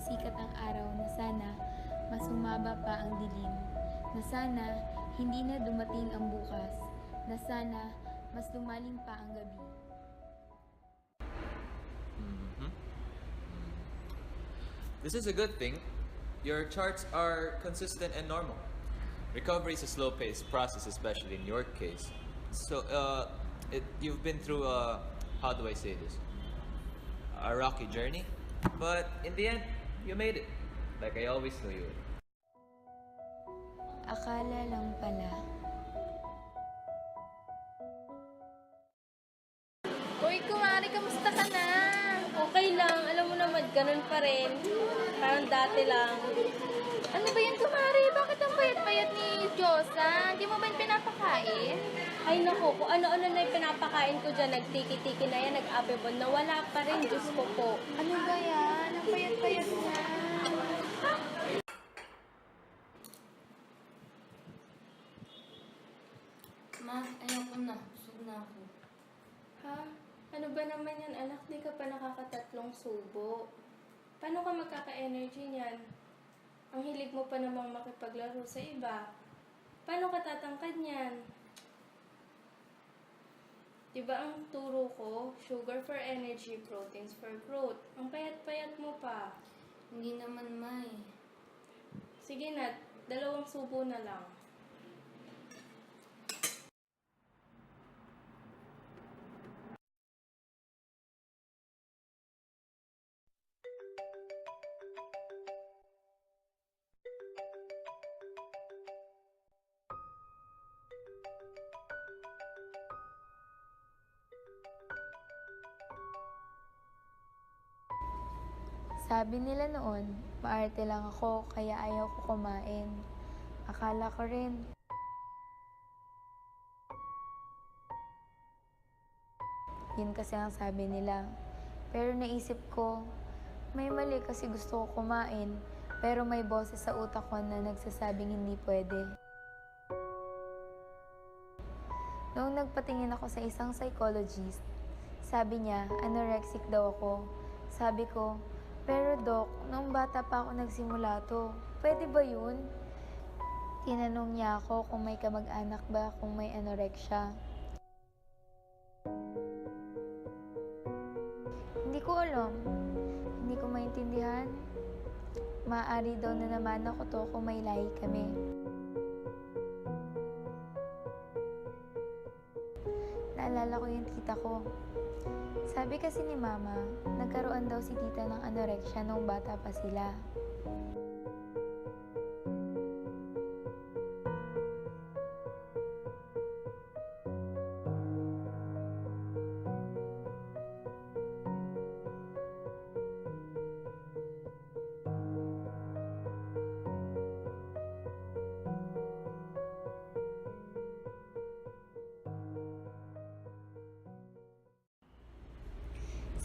sumikat ang araw na sana mas humaba pa ang dilim, na sana hindi na dumating ang bukas, na sana mas lumalim pa ang gabi. This is a good thing. Your charts are consistent and normal. Recovery is a slow-paced process, especially in your case. So, you've been through how do I say this? A rocky journey, but in the end, you made it. Like I always knew you would. Akala lang pala. Uy, kumari, kamusta ka na? Okay lang. Alam mo naman, ganun pa rin. Parang dati lang. Ano ba yan, kumari? Bakit ang payat-payat ni Josa? Hindi mo ba yung pinapakain? Ay naku, kung ano-ano na yung pinapakain ko dyan, nagtiki-tiki na yan, nag-apebon, nawala pa rin, Diyos ko po. Ano ba yan? Ang payat-payat niya. Ma, ayoko na. Busog na ako. Ha? Ano ba naman yan, anak? Di ka pa nakakatatlong subo. Paano ka magkaka-energy niyan? Ang hilig mo pa namang makipaglaro sa iba. Paano ka tatangkad niyan? Diba ang turo ko, sugar for energy, proteins for growth. Ang payat-payat mo pa. Hindi naman, Ma eh. Sige na, 2 subo na lang. Sabi nila noon, maarte lang ako kaya ayaw ko kumain. Akala ko rin. Yun kasi ang sabi nila. Pero naisip ko, may mali kasi gusto ko kumain, pero may boses sa utak ko na nagsasabing hindi pwede. Noong nagpatingin ako sa isang psychologist, sabi niya, anorexic daw ako. Sabi ko, pero Dok, noong bata pa ako nagsimula to, pwede ba yun? Tinanong niya ako kung may kamag-anak ba kung may anorexia. Hindi ko alam. Hindi ko maintindihan. Maaari daw na naman ako to kung may lahi kami. Naalala ko yung tita ko. Sabi kasi ni Mama, nagkaroon daw si tita ng anorexia nung bata pa sila.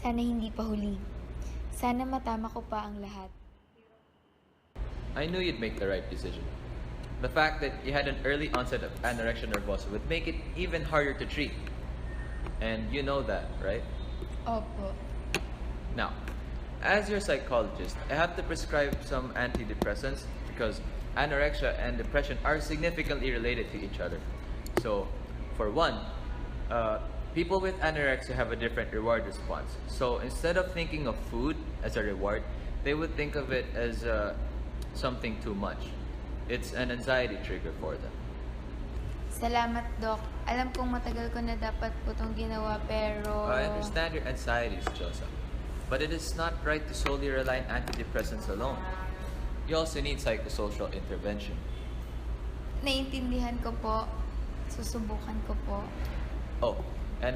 Sana hindi pa huli. Sana matama ko pa ang lahat. I knew you'd make the right decision. The fact that you had an early onset of anorexia nervosa would make it even harder to treat. And you know that, right? Opo. Now, as your psychologist, I have to prescribe some antidepressants because anorexia and depression are significantly related to each other. So, for one, people with anorexia have a different reward response. So instead of thinking of food as a reward, they would think of it as something too much. It's an anxiety trigger for them. Salamat, Doc. Alam kong matagal ko na dapat po itong ginawa, pero... I understand your anxieties, Josa. But it is not right to solely rely on antidepressants alone. You also need psychosocial intervention. Naiintindihan ko po. Susubukan ko po. Oh, and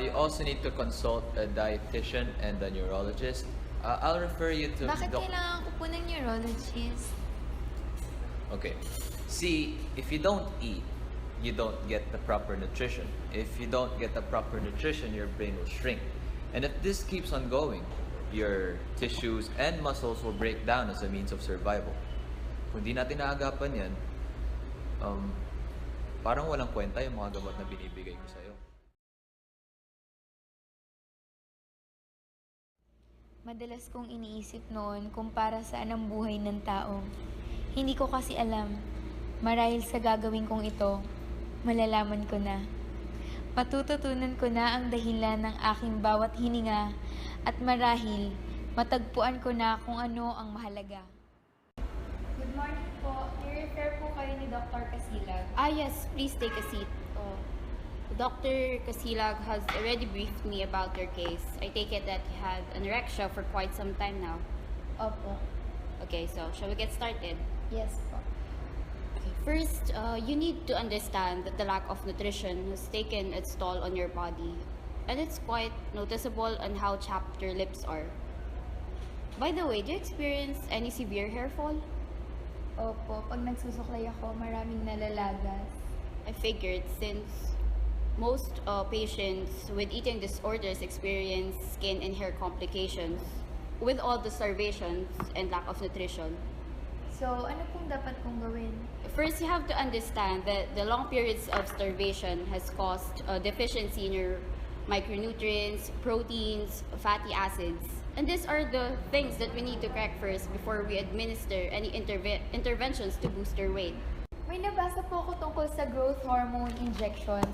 you also need to consult a dietitian and a neurologist. I'll refer you to... Bakit kailangan ko po ng neurologist? Okay. See, if you don't eat, you don't get the proper nutrition. If you don't get the proper nutrition, your brain will shrink. And if this keeps on going, your tissues and muscles will break down as a means of survival. Kung di natin naagapan yan, parang walang kwenta yung mga gamot na binibigay ko sa'yo. Madalas kong iniisip noon kung para saan ang buhay ng tao. Hindi ko kasi alam. Marahil sa gagawin kong ito, malalaman ko na. Matututunan ko na ang dahilan ng aking bawat hininga at marahil matagpuan ko na kung ano ang mahalaga. Good morning po. I-refer po kayo ni Dr. Kasilag. Yes, please take a seat. Dr. Kasilag has already briefed me about your case. I take it that you had anorexia for quite some time now. Opo. Okay, so shall we get started? Yes po. Okay, first, you need to understand that the lack of nutrition has taken its toll on your body. And it's quite noticeable on how chapped your lips are. By the way, do you experience any severe hair fall? Opo, pag nagsusuklay ako, maraming nalalagas. I figured since most patients with eating disorders experience skin and hair complications with all the starvations and lack of nutrition. So, ano pong dapat kong gawin? First, you have to understand that the long periods of starvation has caused a deficiency in your micronutrients, proteins, fatty acids. And these are the things that we need to correct first before we administer any interventions to boost your weight. May nabasa po ako tungkol sa growth hormone injections.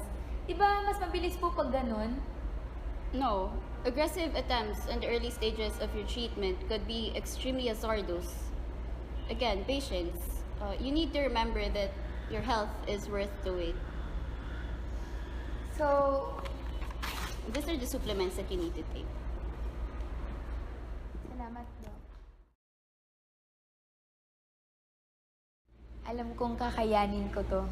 Diba mas mabilis po pag ganun? No, aggressive attempts in the early stages of your treatment could be extremely hazardous. Again, patience. You need to remember that your health is worth the wait. So, These are the supplements that you need to take. salamat po. Alam kong kakayanin ko to.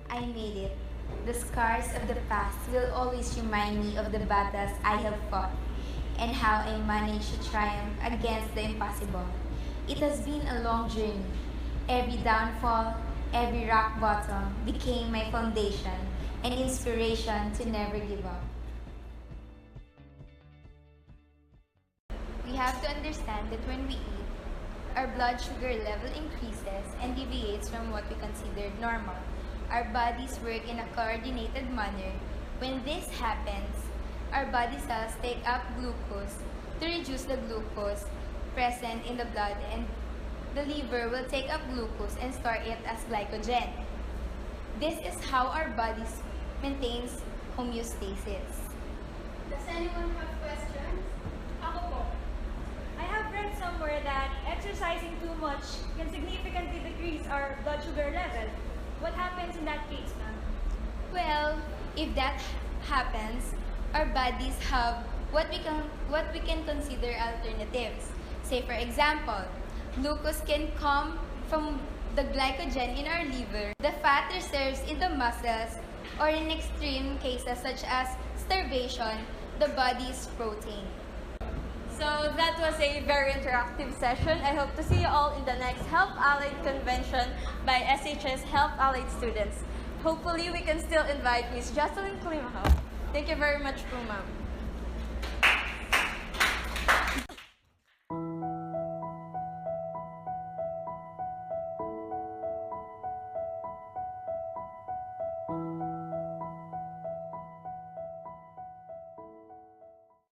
I made it. The scars of the past will always remind me of the battles I have fought and how I managed to triumph against the impossible. It has been a long journey. Every downfall, every rock bottom became my foundation and inspiration to never give up. We have to understand that when we eat, our blood sugar level increases and deviates from what we consider normal. Our bodies work in a coordinated manner. When this happens, our body cells take up glucose to reduce the glucose present in the blood, and the liver will take up glucose and store it as glycogen. This is how our bodies maintains homeostasis. Does anyone have questions? Ako po. I have read somewhere that exercising too much can significantly decrease our blood sugar level. What happens in that case, ma'am? Well, if that happens, our bodies have what we can consider alternatives. Say for example, glucose can come from the glycogen in our liver. The fat reserves in the muscles, or in extreme cases such as starvation, the body's protein. So that was a very interactive session. I hope to see you all in the next Health Allied Convention by SHS Health Allied students. Hopefully, we can still invite Ms. Josalyn C. Thank you very much, ma'am.